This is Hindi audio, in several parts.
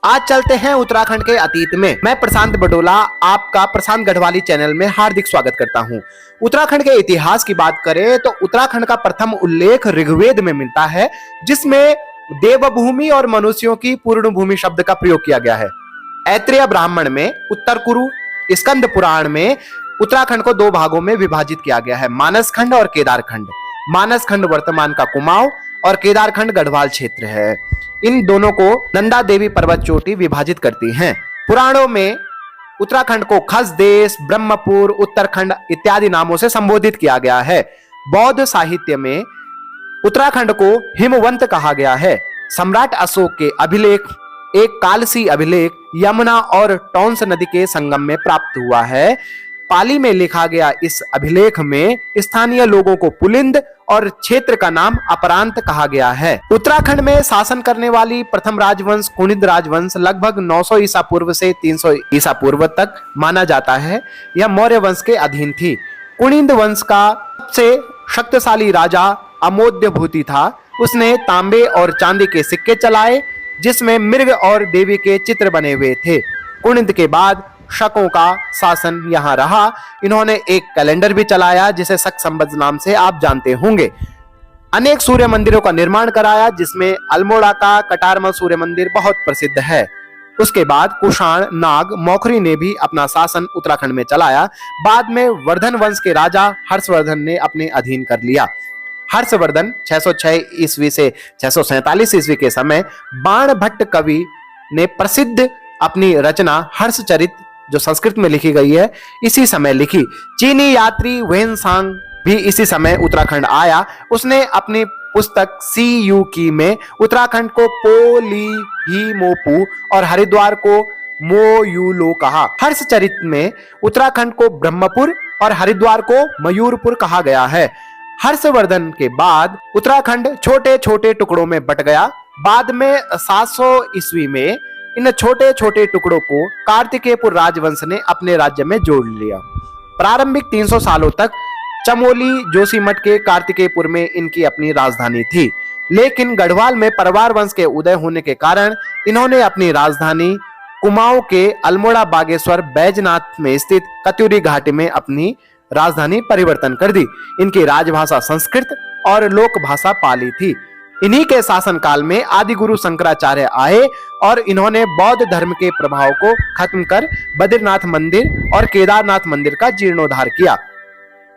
आज चलते हैं उत्तराखंड के अतीत में। मैं प्रशांत बडोला आपका प्रशांत गढ़वाली चैनल में हार्दिक स्वागत करता हूं। उत्तराखंड के इतिहास की बात करें तो उत्तराखंड का प्रथम उल्लेख ऋग्वेद में मिलता है, जिसमें देवभूमि और मनुष्यों की पूर्ण भूमि शब्द का प्रयोग किया गया है। ऐत्रेय ब्राह्मण में, उत्तर कुरु, स्कंद पुराण में उत्तराखंड को दो भागों में विभाजित किया गया है, मानस खंड और केदार खंड। मानस खंड वर्तमान का कुमाऊं और केदार खंड गढ़वाल क्षेत्र है। इन दोनों को नंदा देवी पर्वत चोटी विभाजित करती हैं। पुराणों में उत्तराखंड को खसदेश, ब्रह्मपुर, उत्तरखंड इत्यादि नामों से संबोधित किया गया है। बौद्ध साहित्य में उत्तराखंड को हिमवंत कहा गया है। सम्राट अशोक के अभिलेख, एक कालसी अभिलेख यमुना और टॉन्स नदी के संगम में प्राप्त हुआ है। पाली में लिखा गया इस अभिलेख में स्थानीय लोगों को पुलिंद और क्षेत्र का नाम अपरांत कहा गया है। उत्तराखंड में शासन करने वाली प्रथम राजवंश कुणिद राजवंश लगभग 900 ईसा पूर्व से 300 ईसा पूर्व तक माना जाता है। यह मौर्य वंश के अधीन थी। कुणिद वंश का सबसे शक्तिशाली राजा अमोद्य भूति था। उसने तांबे और चांदी के सिक्के चलाए, जिसमें मृग और देवी के चित्र बने हुए थे। कुणिद के बाद शकों का शासन यहां रहा। इन्होंने एक कैलेंडर भी चलाया, जिसे शक संवत नाम से आप जानते होंगे। अनेक सूर्य मंदिरों का निर्माण कराया, जिसमें अल्मोड़ा का कटारमा सूर्य मंदिर बहुत प्रसिद्ध है। उसके बाद कुषाण, नाग, मौखरी ने भी अपना शासन उत्तराखंड में चलाया। बाद में वर्धन वंश के राजा हर्षवर्धन ने अपने अधीन कर लिया। हर्षवर्धन 606 ईस्वी से 647 ईस्वी के समय बाण भट्ट कवि ने प्रसिद्ध अपनी रचना हर्षचरित, जो संस्कृत में लिखी गई है, इसी समय लिखी। चीनी यात्री वेनसांग भी इसी समय उत्तराखंड आया। उसने अपनी पुस्तक सी यू की में उत्तराखंड को पो ली ही मोपू और हरिद्वार को मोयूलो कहा। हर्षचरित में उत्तराखंड को ब्रह्मपुर और हरिद्वार को मयूरपुर कहा गया है। हर्षवर्धन के बाद उत्तराखंड छोटे छोटे टुकड़ों में बट गया। बाद में 700 ईस्वी में इन छोटे छोटे टुकड़ों को कार्तिकेयपुर राजवंश ने अपने राज्य में जोड़ लिया। प्रारंभिक 300 सालों तक चमोली जोशीमठ के कार्तिकेयपुर में इनकी अपनी राजधानी थी, लेकिन गढ़वाल में परवार वंश के उदय होने के कारण इन्होंने अपनी राजधानी कुमाऊं के अल्मोड़ा बागेश्वर बैजनाथ में स्थित कत्यूरी घाटी में अपनी राजधानी परिवर्तन कर दी। इनकी राजभाषा संस्कृत और लोक भाषा पाली थी। इन्हीं के शासनकाल में आदि गुरु शंकराचार्य आए और इन्होंने बौद्ध धर्म के प्रभाव को खत्म कर बद्रीनाथ मंदिर और केदारनाथ मंदिर का जीर्णोद्धार किया।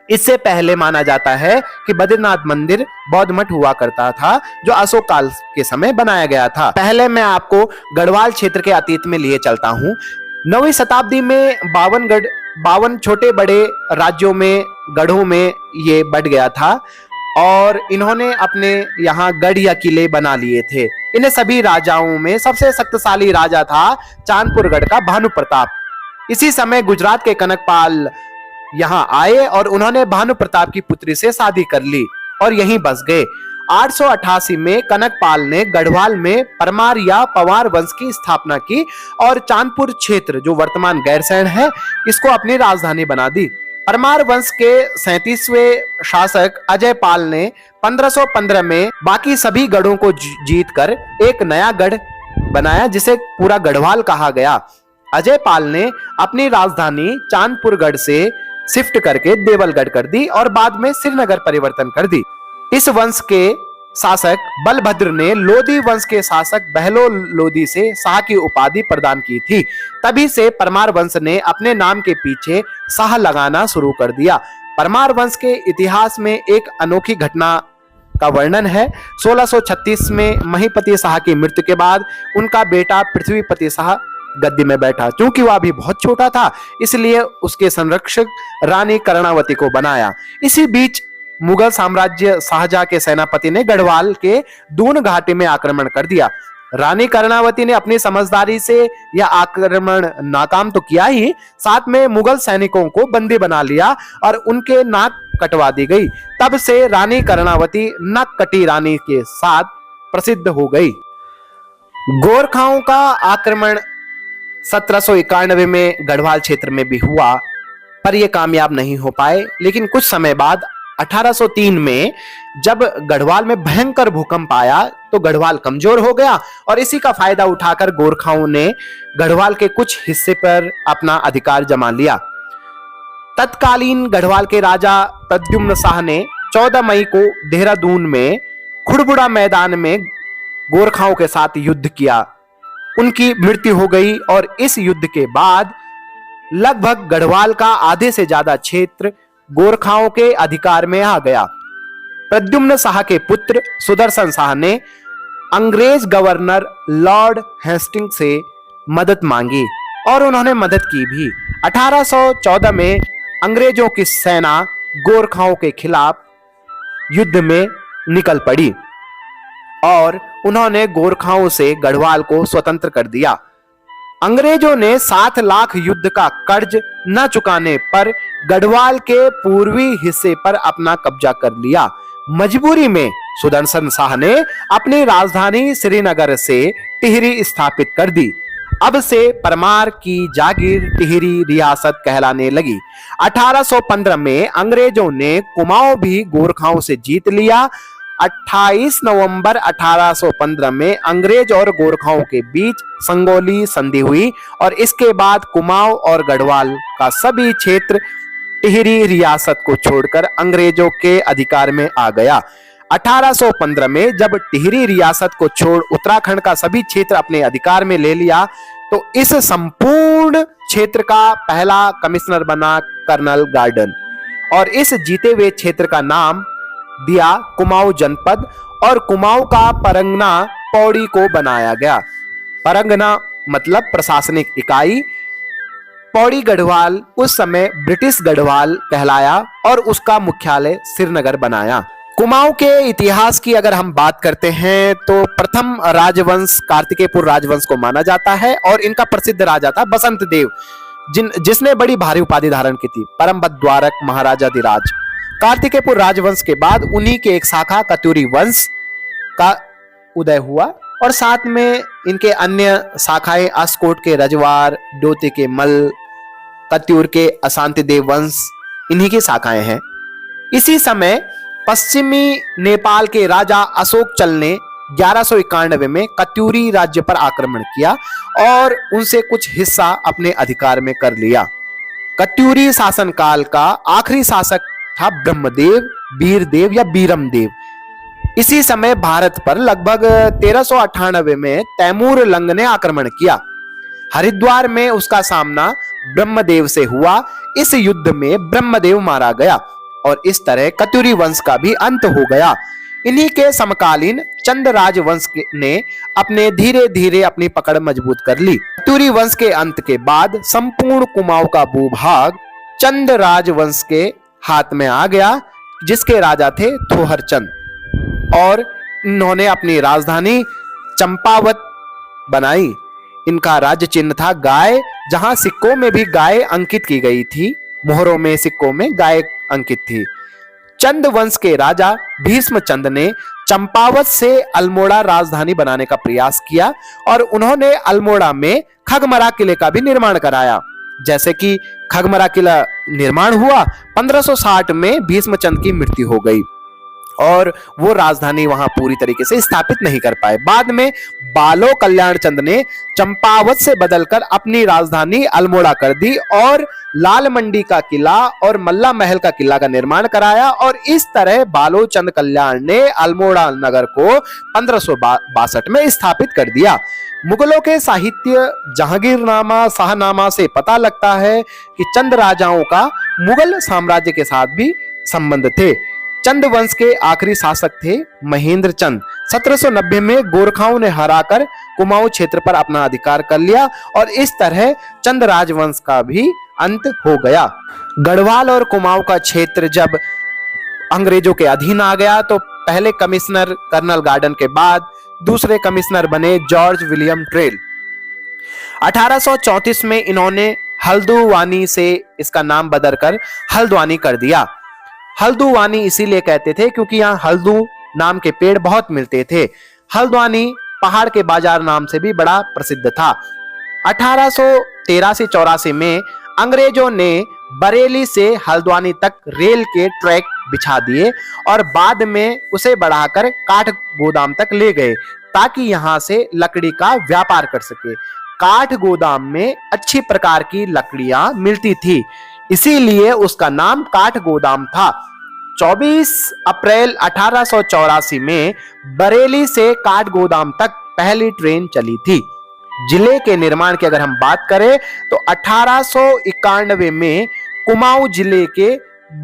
इससे पहले माना जाता है कि बद्रीनाथ मंदिर बौद्ध मठ हुआ करता था, जो अशोक काल के समय बनाया गया था। पहले मैं आपको गढ़वाल क्षेत्र के अतीत में लिए चलता हूँ। 9वीं शताब्दी में 52 छोटे बड़े राज्यों में, गढ़ों में ये बढ़ गया था और इन्होंने अपने यहाँ गढ़ या किले बना लिए थे। इन सभी राजाओं में सबसे शक्तिशाली राजा था चांदपुरगढ़ का भानु प्रताप। इसी समय गुजरात के कनकपाल यहाँ आए और उन्होंने भानु प्रताप की पुत्री से शादी कर ली और यहीं बस गए। 888 में कनकपाल ने गढ़वाल में परमार या पवार वंश की स्थापना की और चांदपुर क्षेत्र, जो वर्तमान गैरसैंण है, इसको अपनी राजधानी बना दी। परमार वंश के 37वें शासक अजय पाल ने 1515 में बाकी सभी गढ़ों को जीतकर एक नया गढ़ बनाया, जिसे पूरा गढ़वाल कहा गया। अजय पाल ने अपनी राजधानी चांदपुरगढ़ से शिफ्ट करके देवलगढ़ कर दी और बाद में श्रीनगर परिवर्तन कर दी। इस वंश के शासक बलभद्र ने लोधी वंश के शासक बहलो लोधी से शाह की उपाधि प्रदान की थी। तभी से परमार वंश ने अपने नाम के पीछे शाह लगाना शुरू कर दिया। परमार वंश के इतिहास में एक अनोखी घटना का वर्णन है। 1636 में महीपति शाह की मृत्यु के बाद उनका बेटा पृथ्वीपति शाह गद्दी में बैठा। चूंकि वह अभी बहुत छोटा था, इसलिए उसके संरक्षक रानी कर्णावती को बनाया। इसी बीच मुगल साम्राज्य शाहजहां के सेनापति ने गढ़वाल के दून घाटी में आक्रमण कर दिया। रानी कर्णावती ने अपनी समझदारी से यह आक्रमण नाकाम तो किया ही, साथ में मुगल सैनिकों को बंदी बना लिया और उनके नाक कटवा दी गई। तब से रानी कर्णावती नक कटी रानी के साथ प्रसिद्ध हो गई। गोरखाओं का आक्रमण 1791 में गढ़वाल क्षेत्र में भी हुआ, पर यह कामयाब नहीं हो पाए। लेकिन कुछ समय बाद 1803 में जब गढ़वाल में भयंकर भूकंप आया तो गढ़वाल कमजोर हो गया और इसी का फायदा उठाकर गोरखाओं ने गढ़वाल के कुछ हिस्से पर अपना अधिकार जमा लिया। तत्कालीन गढ़वाल के राजा प्रद्युम्न शाह ने 14 मई को देहरादून में खुड़बुड़ा मैदान में गोरखाओं के साथ युद्ध किया। उनकी मृत्यु हो गई और इस युद्ध के बाद लगभग गढ़वाल का आधे से ज्यादा क्षेत्र गोरखाओं के अधिकार में आ गया। प्रद्युम्न शाह के पुत्र सुदर्शन शाह ने अंग्रेज गवर्नर लॉर्ड हेस्टिंग्स से मदद मांगी और उन्होंने मदद की भी। 1814 में अंग्रेजों की सेना गोरखाओं के खिलाफ युद्ध में निकल पड़ी और उन्होंने गोरखाओं से गढ़वाल को स्वतंत्र कर दिया। अंग्रेजों ने 7 लाख युद्ध का कर्ज न चुकाने पर गढ़वाल के पूर्वी हिस्से पर अपना कब्जा कर लिया। मजबूरी में सुदर्शन शाह ने अपनी राजधानी श्रीनगर से टिहरी स्थापित कर दी। अब से परमार की जागीर टिहरी रियासत कहलाने लगी। 1815 में अंग्रेजों ने कुमाऊं भी गोरखाओं से जीत लिया। 28 नवंबर 1815 में अंग्रेज और गोरखाओं के बीच संगोली संधि हुई और इसके बाद कुमाऊं और गढ़वाल का सभी क्षेत्र टिहरी रियासत को छोड़कर अंग्रेजों के अधिकार में आ गया। 1815 में जब टिहरी रियासत को छोड़ उत्तराखंड का सभी क्षेत्र अपने अधिकार में ले लिया तो इस संपूर्ण क्षेत्र का पहला कमिश्नर बना कर्नल गार्डन और इस जीते हुए क्षेत्र का नाम दिया कुमाऊं जनपद और कुमाऊं का परगना पौड़ी को बनाया गया। परगना मतलब प्रशासनिक इकाई। पौड़ी गढ़वाल उस समय ब्रिटिश गढ़वाल कहलाया और उसका मुख्यालय श्रीनगर बनाया। कुमाऊं के इतिहास की अगर हम बात करते हैं तो प्रथम राजवंश कार्तिकेयपुर राजवंश को माना जाता है और इनका प्रसिद्ध राजा था बसंत देव जिसने बड़ी भारी उपाधि धारण की थी, परम द्वारक महाराजाधिराज। कार्तिकेयपुर राजवंश के बाद उन्हीं के एक शाखा कत्यूरी वंश का उदय हुआ और साथ में इनके अन्य शाखाएं अस्कोट के रजवार, डोते के मल, कत्यूर के अशांति देव वंश इन्हीं की शाखाएं हैं। इसी समय पश्चिमी नेपाल के राजा अशोक चल ने 1191 में कत्यूरी राज्य पर आक्रमण किया और उनसे कुछ हिस्सा अपने अधिकार में कर लिया। कत्यूरी शासनकाल का आखिरी शासक था ब्रह्मदेव, बीरदेव या बीरमदेव। इसी समय भारत पर लगभग 1398 में तैमूर लंग ने आक्रमण किया। हरिद्वार में उसका सामना ब्रह्मदेव से हुआ। इस युद्ध में ब्रह्मदेव मारा गया और इस तरह कत्यूरी वंश का भी अंत हो गया। इन्हीं के समकालीन चंद राजवंश ने अपने धीरे धीरे अपनी पकड़ मजबूत कर ली। कत्यूरी वंश के अंत के बाद संपूर्ण कुमाऊं का भूभाग चंद राजवंश के हाथ में आ गया जिसके राजा थे थोहरचंद और इन्होंने अपनी राजधानी चंपावत बनाई। इनका राज्य चिन्ह था गाय, जहां सिक्कों में भी गाय अंकित की गई थी। मोहरों में, सिक्कों में गाय अंकित थी। चंद वंश के राजा भीष्म चंद ने चंपावत से अल्मोड़ा राजधानी बनाने का प्रयास किया और उन्होंने अल्मोड़ा में खगमरा किले का भी निर्माण कराया। जैसे कि खगमरा किला निर्माण हुआ, 1560 में भीष्म चंद की मृत्यु हो गई और वो राजधानी वहां पूरी तरीके से स्थापित नहीं कर पाए। बाद में बालो कल्याण चंद ने चंपावत से बदलकर अपनी राजधानी अल्मोड़ा कर दी और लाल मंडी का किला और मल्ला महल का किला का निर्माण कराया और इस तरह बालो चंद कल्याण ने अल्मोड़ा नगर को 1562 में स्थापित कर दिया। मुगलों के साहित्य जहांगीरनामा, शाहनामा से पता लगता है कि चंद राजाओं का मुगल साम्राज्य के साथ भी संबंध थे। चंद वंश के आखिरी शासक थे महेंद्र चंद। 1790 में गोरखाओं ने हराकर कुमाऊं क्षेत्र पर अपना अधिकार कर लिया और इस तरह चंद राजवंश का भी अंत हो गया। गढ़वाल और कुमाऊं का क्षेत्र जब अंग्रेजों के अधीन आ गया तो पहले कमिश्नर कर्नल गार्डन के बाद दूसरे कमिश्नर बने जॉर्ज विलियम ट्रेल। 1834 में इन्होंने हल्दुवानी से इसका नाम बदलकर हल्द्वानी कर दिया। हल्दुवानी इसीलिए कहते थे क्योंकि यहाँ हल्दू नाम के पेड़ बहुत मिलते थे। हल्द्वानी पहाड़ के बाजार नाम से भी बड़ा प्रसिद्ध था। 1883-84 में अंग्रेजों ने बरेली से हल्द्वानी तक रेल के ट्रैक बिछा दिए और बाद में उसे बढ़ाकर काठ गोदाम तक ले गए ताकि यहां से लकड़ी का व्यापार कर सके। काठ गोदाम में अच्छी प्रकार की लकड़ियां मिलती थी, इसीलिए उसका नाम काठ गोदाम था। 24 अप्रैल 1884 में बरेली से काठ गोदाम तक पहली ट्रेन चली थी। जिले के निर्माण की अगर हम बात करें तो 1891 में कुमाऊं जिले के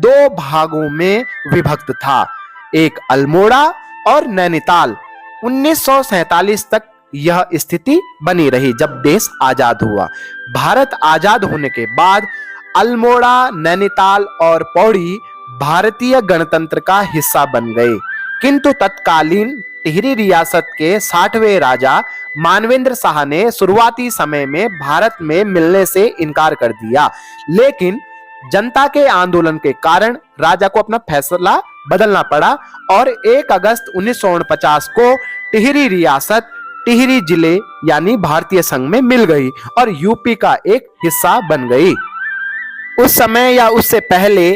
2 भागों में विभक्त था, एक अल्मोड़ा और नैनीताल। 1947 तक यह स्थिति बनी रही जब देश आजाद हुआ। भारत आजाद होने के बाद अल्मोड़ा, नैनीताल और पौड़ी भारतीय गणतंत्र का हिस्सा बन गए, किंतु तत्कालीन टिहरी रियासत के 60वें राजा मानवेंद्र शाह ने शुरुआती समय में भारत में मिलने से इनकार कर दिया, लेकिन जनता के आंदोलन के कारण राजा को अपना फैसला बदलना पड़ा और 1 अगस्त 1949 को टिहरी रियासत टिहरी जिले यानी भारतीय संघ में मिल गई और यूपी का एक हिस्सा बन गई। उस समय या उससे पहले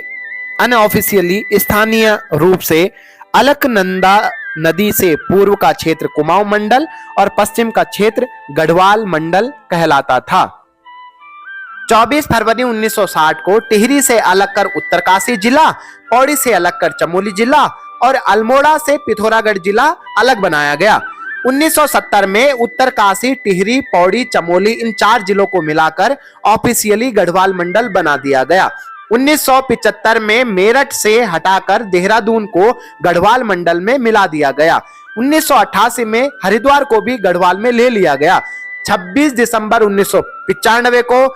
अनऑफिशियली स्थानीय रूप से अलकनंदा नदी से पूर्व का क्षेत्र कुमाऊं मंडल और पश्चिम का क्षेत्र गढ़वाल मंडल कहलाता था। 24 फरवरी 1960 को टिहरी से अलग कर उत्तरकाशी जिला, पौड़ी से अलग कर चमोली जिला और अल्मोड़ा से पिथौरागढ़ जिला अलग बनाया गया। 1970 में उत्तरकाशी, टिहरी, पौड़ी, चमोली इन 4 जिलों को मिलाकर ऑफिशियली गढ़वाल मंडल बना दिया गया। 1975 में मेरठ से हटाकर देहरादून को गढ़वाल मंडल में मिला दिया गया। 1988 में हरिद्वार को भी गढ़वाल में ले लिया गया। 26 दिसंबर 1995 को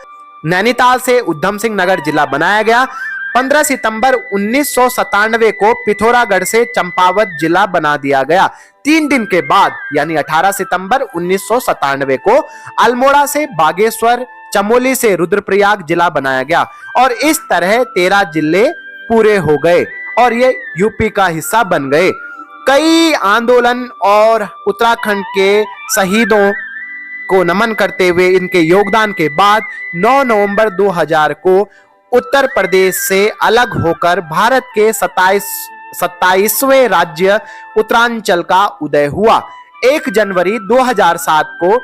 नैनीताल से उधम सिंह नगर जिला बनाया गया। 15 सितंबर 1997 को पिथौरागढ़ से चंपावत जिला बना दिया गया। 3 दिन के बाद यानी 18 सितंबर 1997 को अल्मोड़ा से बागेश्वर, चमोली से रुद्रप्रयाग जिला बनाया गया और इस तरह 13 जिले पूरे हो गए और ये यूपी का हिस्सा बन गए। कई आंदोलन और उत्तराखंड के शहीदों को नमन करते हुए इनके योगदान के बाद 9 नवंबर 2000 को उत्तर प्रदेश से अलग होकर भारत के 27वें राज्य उत्तरांचल का उदय हुआ। 1 जनवरी 2007 को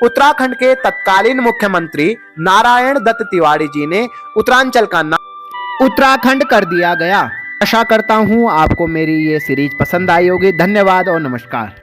उत्तराखंड के तत्कालीन मुख्यमंत्री नारायण दत्त तिवारी जी ने उत्तरांचल का नाम उत्तराखंड कर दिया गया। आशा करता हूं आपको मेरी ये सीरीज पसंद आई होगी। धन्यवाद और नमस्कार।